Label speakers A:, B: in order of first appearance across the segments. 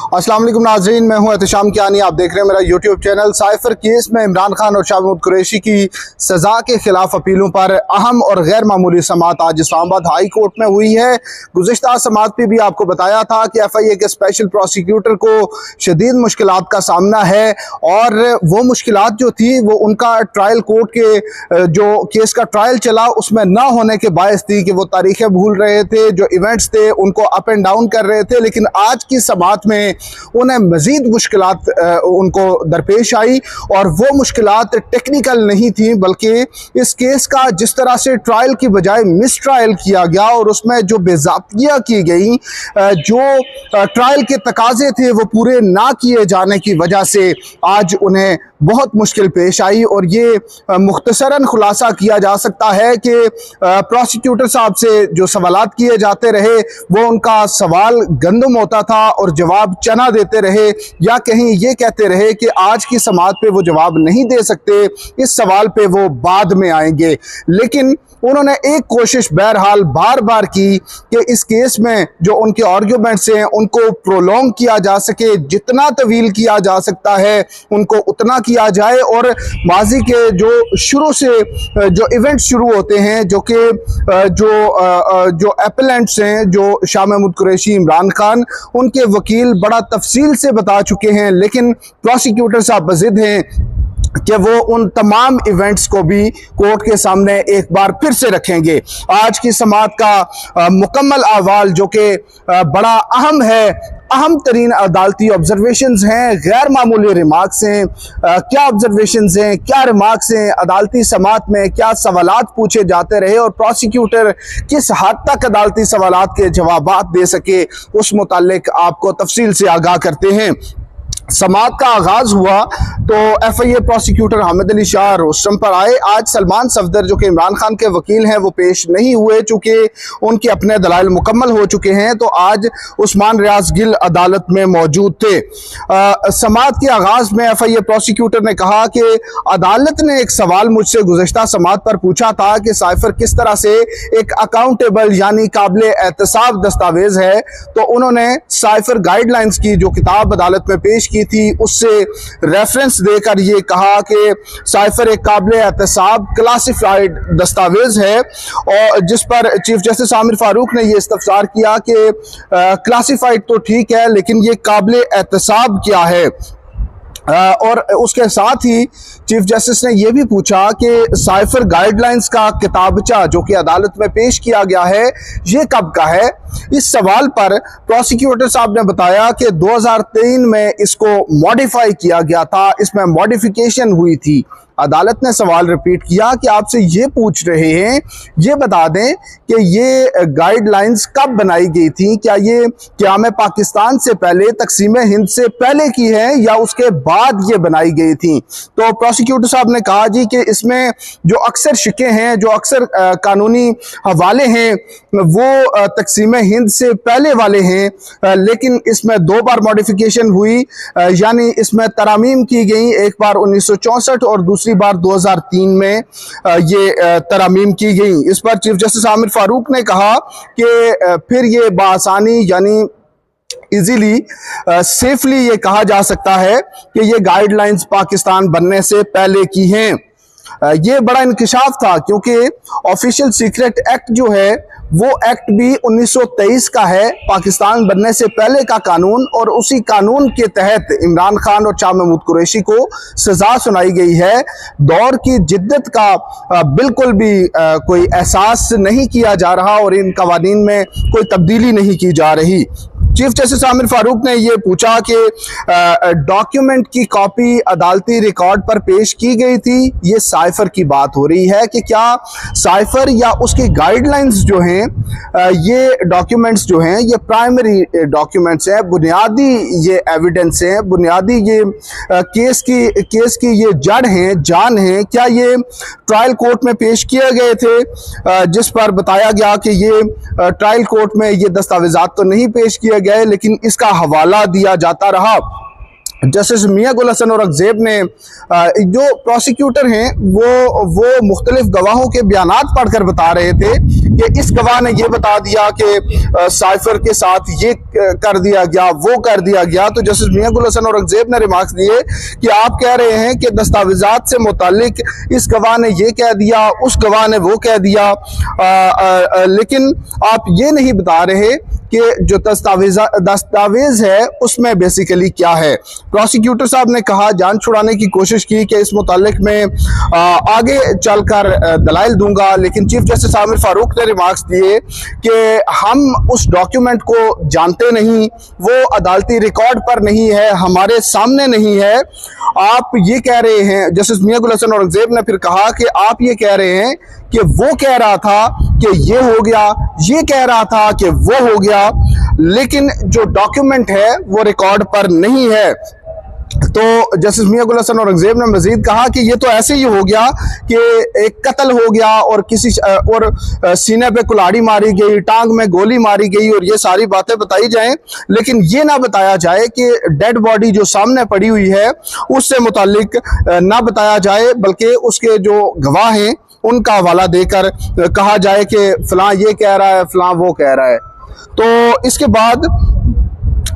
A: अस्सलाम वालेकुम नाज़रीन, मैं हूं एहतिशाम कियानी। आप देख रहे हैं मेरा यूट्यूब चैनल। साइफर केस में इमरान खान और शाह महमूद कुरैशी की सज़ा के खिलाफ अपीलों पर अहम और गैर मामूली समाअत आज इस्लामाबाद हाई कोर्ट में हुई है। गुज़िश्ता समाअत पे भी आपको बताया था कि FIA के स्पेशल प्रोसिक्यूटर को शदीद मुश्किलात का सामना है और वो मुश्किलात जो थी वो उनका ट्रायल कोर्ट के जो केस का ट्रायल चला उसमें ना होने के बायस थी कि वो तारीखें भूल रहे थे, जो इवेंट्स थे उनको अप एंड डाउन कर रहे थे। लेकिन आज की समाअत में उन्हें मजीद मुश्किलात उनको दरपेश आई और वो मुश्किलात टेक्निकल नहीं थी, बल्कि इस केस का जिस तरह से ट्रायल की बजाय मिस ट्रायल किया गया और उसमें जो बेज़ाब्तियाँ की गई, जो ट्रायल के तकाजे थे वो पूरे ना किए जाने की वजह से आज उन्हें बहुत मुश्किल पेश आई। और ये मुख्तसरन खुलासा किया जा सकता है कि प्रोसिक्यूटर साहब से जो सवालात किए जाते रहे वो उनका सवाल गंदम होता था और जवाब चना देते रहे, या कहीं ये कहते रहे कि आज की समाअत पे वो जवाब नहीं दे सकते, इस सवाल पे वो बाद में आएंगे। लेकिन उन्होंने एक कोशिश बहरहाल बार बार की कि इस केस में जो उनके आर्ग्यूमेंट्स हैं उनको प्रोलॉन्ग किया जा सके, जितना तवील किया जा सकता है उनको उतना किया जाए। और माजी के जो शुरू से जो इवेंट शुरू होते हैं, जो कि जो एपेलेंट्स हैं, जो शाह महमूद कुरैशी, इमरान खान, उनके वकील बड़ा तफसील से बता चुके हैं, लेकिन प्रोसिक्यूटर साहब बज़िद हैं कि वो उन तमाम इवेंट्स को भी कोर्ट के सामने एक बार फिर से रखेंगे। आज की समाअत का मुकम्मल अहवाल जो कि बड़ा अहम है, अहम तरीन अदालती ऑब्जर्वेशंस हैं, गैर मामूली रिमार्क्स हैं। क्या ऑब्जर्वेशंस हैं, क्या रिमार्क्स हैं, अदालती समाअत में क्या सवालात पूछे जाते रहे और प्रोसिक्यूटर किस हद तक अदालती सवालात के जवाबात दे सके, उस मुताल्लिक आपको तफसील से आगाह करते हैं। समाअत का आगाज हुआ तो FIA prosecutor Hamid Ali Shah rostrum पर आए। आज सलमान सफदर जो कि इमरान खान के वकील हैं वो पेश नहीं हुए, चूँकि उनके अपने दलाइल मुकम्मल हो चुके हैं, तो आज उस्मान रियाज गिल अदालत में मौजूद थे। समाअत के आगाज में FIA प्रोसिक्यूटर ने कहा कि अदालत ने एक सवाल मुझसे गुज़िश्ता समाअत पर पूछा था कि साइफर किस तरह से एक अकाउंटेबल यानी काबिल एहतसाब दस्तावेज है, तो उन्होंने साइफर गाइडलाइंस की जो किताब अदालत में पेश की थी उससे रेफरेंस देकर ये कहा कि साइफर एक काबिल एहतसाब क्लासिफाइड दस्तावेज है, और जिस पर चीफ जस्टिस आमिर फारूक ने ये इस्तफसार किया कि क्लासिफाइड तो ठीक है लेकिन ये काबिल एहतसाब क्या है। और उसके साथ ही चीफ जस्टिस ने यह भी पूछा कि साइफर गाइडलाइंस का किताबचा जो कि अदालत में पेश किया गया है ये कब का है। इस सवाल पर प्रोसिक्यूटर साहब ने बताया कि 2003 में इसको मॉडिफाई किया गया था, इसमें मॉडिफिकेशन हुई थी। अदालत ने सवाल रिपीट किया कि आपसे ये पूछ रहे हैं, ये बता दें कि ये गाइडलाइंस कब बनाई गई थी, क्या ये क़याम पाकिस्तान से पहले, तकसीम हिंद से पहले की है या उसके बाद ये बनाई गई थी। तो प्रोसिक्यूटर साहब ने कहा जी कि इसमें जो अक्सर शिकें हैं, जो अक्सर कानूनी हवाले हैं वो तकसीम हिंद से पहले वाले हैं, लेकिन इसमें 2 बार मॉडिफिकेशन हुई, यानी इसमें तरामीम की गई, एक बार 1964 और दूसरी बार 2003 में ये तरामीम की गई। इस पर चीफ जस्टिस आमिर फारूक ने कहा कि फिर ये बासानी यानी इजीली सेफली ये कहा जा सकता है कि ये गाइडलाइंस पाकिस्तान बनने से पहले की हैं। ये बड़ा इंकिशाफ था क्योंकि ऑफिशियल सीक्रेट एक्ट जो है वो एक्ट भी 1923 का है, पाकिस्तान बनने से पहले का कानून, और उसी कानून के तहत इमरान खान और शाह महमूद कुरैशी को सजा सुनाई गई है। दौर की जिद्दत का बिल्कुल भी कोई एहसास नहीं किया जा रहा और इन कवानीन में कोई तब्दीली नहीं की जा रही। चीफ जस्टिस आमिर फारूक ने ये पूछा कि डॉक्यूमेंट की कॉपी अदालती रिकॉर्ड पर पेश की गई थी, ये साइफर की बात हो रही है कि क्या साइफर या उसकी गाइडलाइंस जो हैं, ये डॉक्यूमेंट्स जो हैं ये प्राइमरी डॉक्यूमेंट्स हैं, बुनियादी ये एविडेंस हैं, बुनियादी ये केस की ये जड़ हैं, जान हैं, क्या ये ट्रायल कोर्ट में पेश किए गए थे, जिस पर बताया गया कि ये ट्रायल कोर्ट में ये दस्तावेजात तो नहीं पेश किए गए लेकिन इसका हवाला दिया जाता रहा। जस्टिस मियां गुल हसन औरंगजेब ने जो प्रोसिक्यूटर हैं वो मुख्तलिफ गवाहों के बयानात पढ़कर बता रहे थे कि इस गवाह ने ये बता दिया कि साइफर के साथ ये कर दिया गया, वो कर दिया गया। तो जस्टिस मियां गुल हसन औरंगजेब ने रिमार्क्स दिए कि आप कह रहे हैं कि दस्तावेजात से मुतालिक इस गवाह ने ये कह दिया, उस गवाह ने वो कह दिया, लेकिन आप ये नहीं बता रहे कि जो दस्तावेज है उसमें बेसिकली क्या है। प्रोसिक्यूटर साहब ने कहा, जान छुड़ाने की कोशिश की कि इस मुतालिक में आगे चलकर दलाइल दूंगा, लेकिन चीफ जस्टिस आमिर फारूक ने रिमार्क्स दिए कि हम उस डॉक्यूमेंट को जानते नहीं, वो अदालती रिकॉर्ड पर नहीं है, हमारे सामने नहीं है। आप ये कह रहे हैं, जस्टिस मियां गुल हसन औरंगजेब ने फिर कहा कि आप ये कह रहे हैं कि वो कह रहा था कि ये हो गया, ये कह रहा था कि वो हो गया, लेकिन जो डॉक्यूमेंट है वो रिकॉर्ड पर नहीं है। तो जस्टिस मियां गुल हसन औरंगजेब ने मजीद कहा कि ये तो ऐसे ही हो गया कि एक कत्ल हो गया और किसी और सीने पे कुल्हाड़ी मारी गई, टांग में गोली मारी गई और ये सारी बातें बताई जाएं, लेकिन ये ना बताया जाए कि डेड बॉडी जो सामने पड़ी हुई है उससे मुतालिक ना बताया जाए, बल्कि उसके जो गवाह हैं उनका हवाला देकर कहा जाए कि फलां ये कह रहा है, फलां वो कह रहा है। तो इसके बाद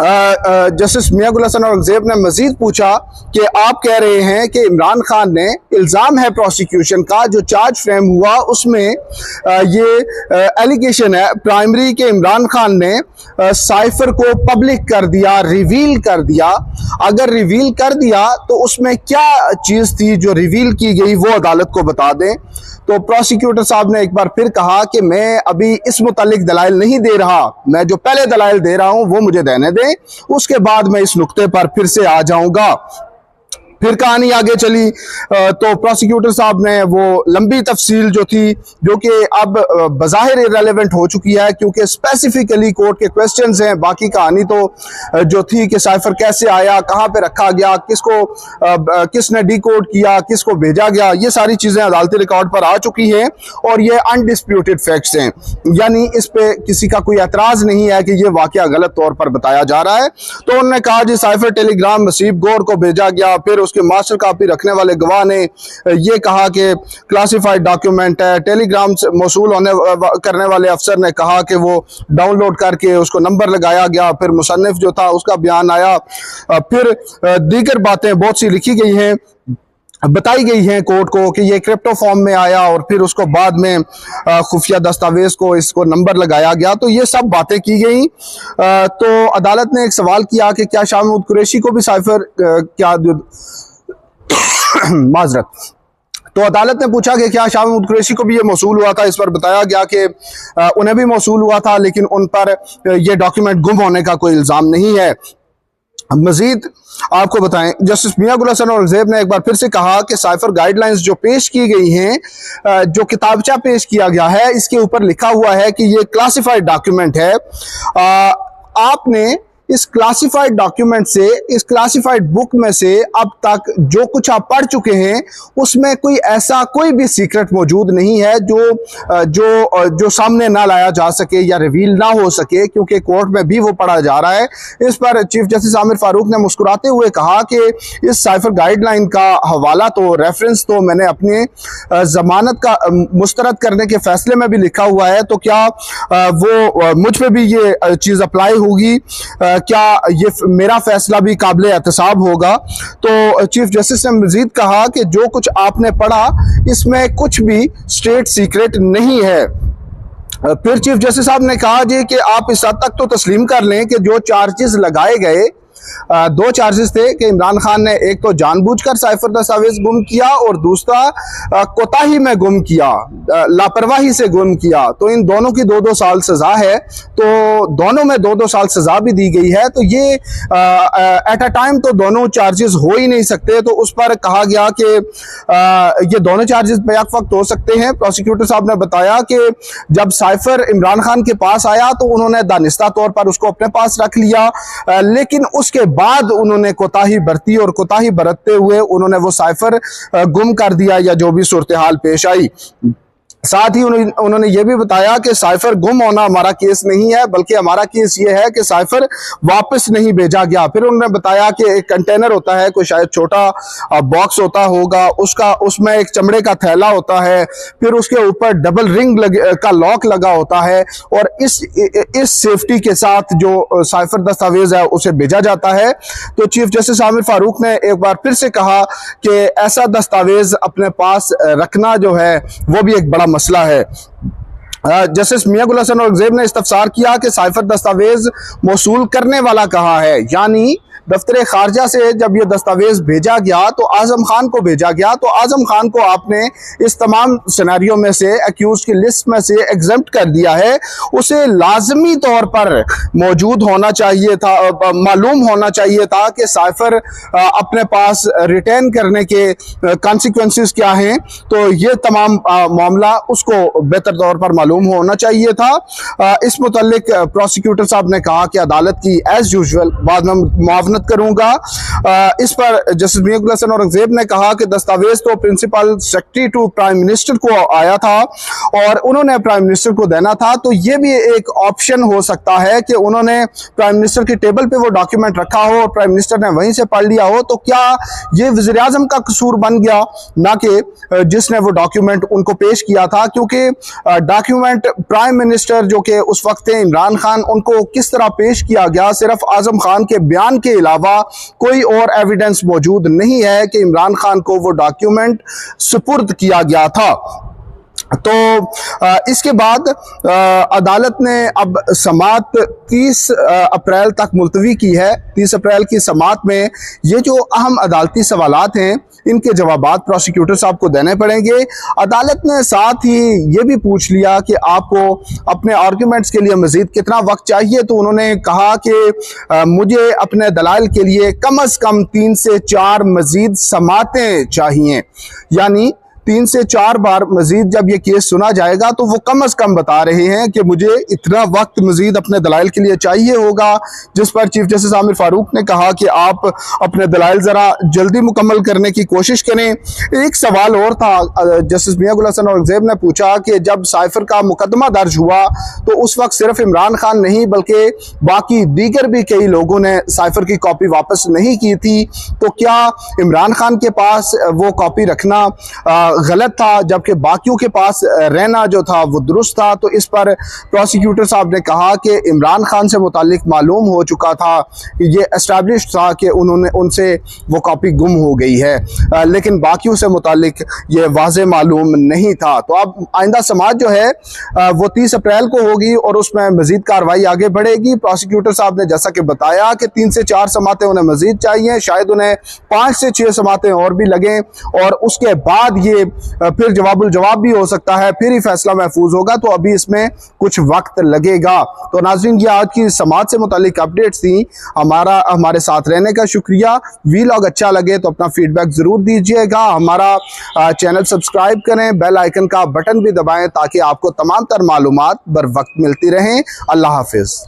A: जस्टिस मियां गुल हसन औरंगजेब ने मजीद पूछा कि आप कह रहे हैं कि इमरान खान ने, इल्ज़ाम है प्रोसिक्यूशन का, जो चार्ज फ्रेम हुआ उसमें ये एलिगेशन है प्राइमरी के इमरान खान ने साइफर को पब्लिक कर दिया, रिवील कर दिया। अगर रिवील कर दिया तो उसमें क्या चीज़ थी जो रिवील की गई, वो अदालत को बता दें। तो प्रोसिक्यूटर साहब ने एक बार फिर कहा कि मैं अभी इस मुतालिक दलाइल नहीं दे रहा, मैं जो पहले दलाइल दे रहा हूं वो मुझे देने दें, उसके बाद मैं इस नुक्ते पर फिर से आ जाऊंगा। फिर कहानी आगे चली तो प्रोसिक्यूटर साहब ने वो लंबी तफसील जो थी, जो कि अब बज़ाहिर इररेलेवेंट हो चुकी है क्योंकि स्पेसिफिकली कोर्ट के क्वेश्चंस हैं, बाकी कहानी तो जो थी कि साइफर कैसे आया, कहाँ पे रखा गया, किसने डिकोड किया, किसको भेजा गया, ये सारी चीज़ें अदालती रिकॉर्ड पर आ चुकी हैं और ये अनडिस्प्यूटेड फैक्ट्स हैं, यानी इस पे किसी का कोई एतराज़ नहीं है कि ये वाकया गलत तौर पर बताया जा रहा है। तो उन्होंने कहा जी साइफर टेलीग्राम नसीब गौर को भेजा गया, फिर उसके मास्टर कॉपी रखने वाले गवाह ने ये कहा कि क्लासिफाइड डॉक्यूमेंट है, टेलीग्राम से मौसूल करने वाले अफसर ने कहा कि वो डाउनलोड करके उसको नंबर लगाया गया, फिर मुसन्निफ जो था उसका बयान आया, फिर दीगर बातें बहुत सी लिखी गई हैं, बताई गई हैं कोर्ट को कि ये क्रिप्टो फॉर्म में आया और फिर उसको बाद में खुफिया दस्तावेज को इसको नंबर लगाया गया। तो ये सब बातें की गई। तो अदालत ने एक सवाल किया कि क्या शाह महमूद कुरैशी को भी साइफर क्या माजरत, तो अदालत ने पूछा कि क्या शाह महमूद कुरैशी को भी ये मौसूल हुआ था। इस पर बताया गया कि उन्हें भी मौसूल हुआ था, लेकिन उन पर ये डॉक्यूमेंट गुम होने का कोई इल्ज़ाम नहीं है। मजीद आपको बताएं, जस्टिस मियां गुल हसन औरंगजेब ने एक बार फिर से कहा कि साइफर गाइडलाइंस जो पेश की गई हैं, जो किताबचा पेश किया गया है, इसके ऊपर लिखा हुआ है कि ये क्लासिफाइड डॉक्यूमेंट है। आपने इस क्लासिफाइड डॉक्यूमेंट से, इस क्लासिफाइड बुक में से अब तक जो कुछ आप पढ़ चुके हैं उसमें कोई ऐसा कोई भी सीक्रेट मौजूद नहीं है जो सामने ना लाया जा सके या रिवील ना हो सके, क्योंकि कोर्ट में भी वो पढ़ा जा रहा है। इस पर चीफ जस्टिस आमिर फारूक ने मुस्कुराते हुए कहा कि इस साइफर गाइडलाइन का हवाला तो, रेफरेंस तो मैंने अपने जमानत का मुस्तरद करने के फैसले में भी लिखा हुआ है, तो क्या वो मुझ पर भी ये चीज़ अप्लाई होगी, क्या ये मेरा फैसला भी काबिल एहतसाब होगा। तो चीफ जस्टिस ने मजीद कहा कि जो कुछ आपने पढ़ा इसमें कुछ भी स्टेट सीक्रेट नहीं है। फिर चीफ जस्टिस साहब ने कहा जी कि आप इस हद तक तो तस्लीम कर लें कि जो चार्जेस लगाए गए, दो चार्जेस थे कि इमरान खान ने एक तो जानबूझकर साइफर दस्तावेज गुम किया और दूसरा कोताही में गुम किया, लापरवाही से गुम किया। तो इन दोनों की 2-2 साल सजा है, तो दोनों में 2-2 साल सजा भी दी गई है। तो ये एट अ टाइम तो दोनों चार्जेस हो ही नहीं सकते। तो उस पर कहा गया कि ये दोनों चार्जेस बैक वक्त हो सकते हैं। प्रोसिक्यूटर साहब ने बताया कि जब साइफर इमरान खान के पास आया तो उन्होंने दानिस्ता तौर पर उसको अपने पास रख लिया, लेकिन उसके बाद उन्होंने कोताही बरती और कोताही बरतते हुए उन्होंने वो साइफर गुम कर दिया या जो भी सूरत हाल पेश आई। साथ ही उन्होंने ये भी बताया कि साइफर गुम होना हमारा केस नहीं है, बल्कि हमारा केस ये है कि साइफर वापस नहीं भेजा गया। फिर उन्होंने बताया कि एक कंटेनर होता है, कोई शायद छोटा बॉक्स होता होगा, उसमें एक चमड़े का थैला होता है, फिर उसके ऊपर डबल रिंग का लॉक लगा होता है, और इस सेफ्टी के साथ जो साइफर दस्तावेज है उसे भेजा जाता है। तो चीफ जस्टिस आमिर फारूक ने एक बार फिर से कहा कि ऐसा दस्तावेज अपने पास रखना जो है वो भी एक बड़ा मसला है। जस्टिस मियां गुल हसन औरंगजेब ने इस्तफसार किया कि साइफर दस्तावेज मौसूल करने वाला कहाँ है, यानी दफ्तर खारजा से जब ये दस्तावेज भेजा गया तो आजम खान को भेजा गया, तो आजम खान को आपने इस तमाम सिनेरियो में से, एक्यूज की लिस्ट में से एग्जेम्प्ट कर दिया है। उसे लाजमी तौर पर मौजूद होना चाहिए था, मालूम होना चाहिए था कि साइफर अपने पास रिटेन करने के कॉन्सिक्वेंसेस क्या हैं। तो ये तमाम मामला उसको बेहतर तौर पर मालूम होना चाहिए था। इस मुतल्लिक प्रोसिक्यूटर साहब ने कहा कि अदालत की एज यूजुअल बाद में मुआवनत करूंगा। इस पर जस्टिस मियां गुल हसन औरंगजेब ने कहा कि दस्तावेज तो principal secretary to prime minister को आया था और उन्होंने प्राइम मिनिस्टर को देना था, तो ये भी एक ऑप्शन हो सकता है कि उन्होंने प्राइम मिनिस्टर की टेबल पे वो डॉक्यूमेंट रखा हो और प्राइम मिनिस्टर ने वहीं से पढ़ लिया हो। तो क्या ये वज़ीर आज़म का कसूर बन गया, ना कि जिसने वो डॉक्यूमेंट उनको पेश किया था? क्योंकि डॉक्यूमेंट प्राइम मिनिस्टर जो कि उस वक्त थे इमरान खान, उनको किस तरह पेश किया गया, सिर्फ आजम खान के बयान के अलावा कोई और एविडेंस मौजूद नहीं है कि इमरान खान को वो डॉक्यूमेंट सुपुर्द किया गया था। तो इसके बाद अदालत ने अब समात 30 अप्रैल तक मुलतवी की है। 30 अप्रैल की समात में ये जो अहम अदालती सवालात हैं इनके जवाबात प्रोसिक्यूटर साहब को देने पड़ेंगे। अदालत ने साथ ही ये भी पूछ लिया कि आपको अपने आर्ग्यूमेंट्स के लिए मजीद कितना वक्त चाहिए, तो उन्होंने कहा कि मुझे अपने दलाइल के लिए कम अज़ कम 3 से 4 मजीद समातें चाहिए, यानी 3 से 4 बार मजीद जब ये केस सुना जाएगा तो वो कम अज़ कम बता रहे हैं कि मुझे इतना वक्त मजीद अपने दलाइल के लिए चाहिए होगा। जिस पर चीफ जस्टिस आमिर फारूक ने कहा कि आप अपने दलाइल ज़रा जल्दी मुकम्मल करने की कोशिश करें। एक सवाल और था, जस्टिस मियां गुल हसन औरंगजेब ने पूछा कि जब साइफर का मुकदमा दर्ज हुआ तो उस वक्त सिर्फ इमरान खान नहीं बल्कि बाकी दीगर भी कई लोगों ने साइफर की कॉपी वापस नहीं की थी, तो क्या इमरान खान के पास वो कॉपी रखना गलत था जबकि बाकियों के पास रहना जो था वो दुरुस्त था? तो इस पर प्रोसिक्यूटर साहब ने कहा कि इमरान खान से मुतालिक मालूम हो चुका था कि ये एस्टैब्लिश था कि उनसे वो कॉपी गुम हो गई है, लेकिन बाकियों से मुतालिक ये वाज़े मालूम नहीं था। तो अब आइंदा समात जो है वो 30 अप्रैल को होगी और उसमें मजीद कार्रवाई आगे बढ़ेगी। प्रोसिक्यूटर साहब ने जैसा कि बताया कि 3 से 4 समातें उन्हें मजीद चाहिए, शायद उन्हें 5 से 6 समातें और भी लगें और उसके बाद ये फिर जवाबुल जवाब भी हो सकता है, फिर ही फैसला महफूज होगा। तो अभी इसमें कुछ वक्त लगेगा। तो नाज़रीन, ये आज की समात से मुतालिक अपडेट्स थी। हमारे साथ रहने का शुक्रिया। वीलॉग अच्छा लगे तो अपना फीडबैक ज़रूर दीजिएगा। हमारा चैनल सब्सक्राइब करें, बेल आइकन का बटन भी दबाएं ताकि आपको तमाम तर मालूमात बर वक्त मिलती रहें। अल्लाह हाफिज़।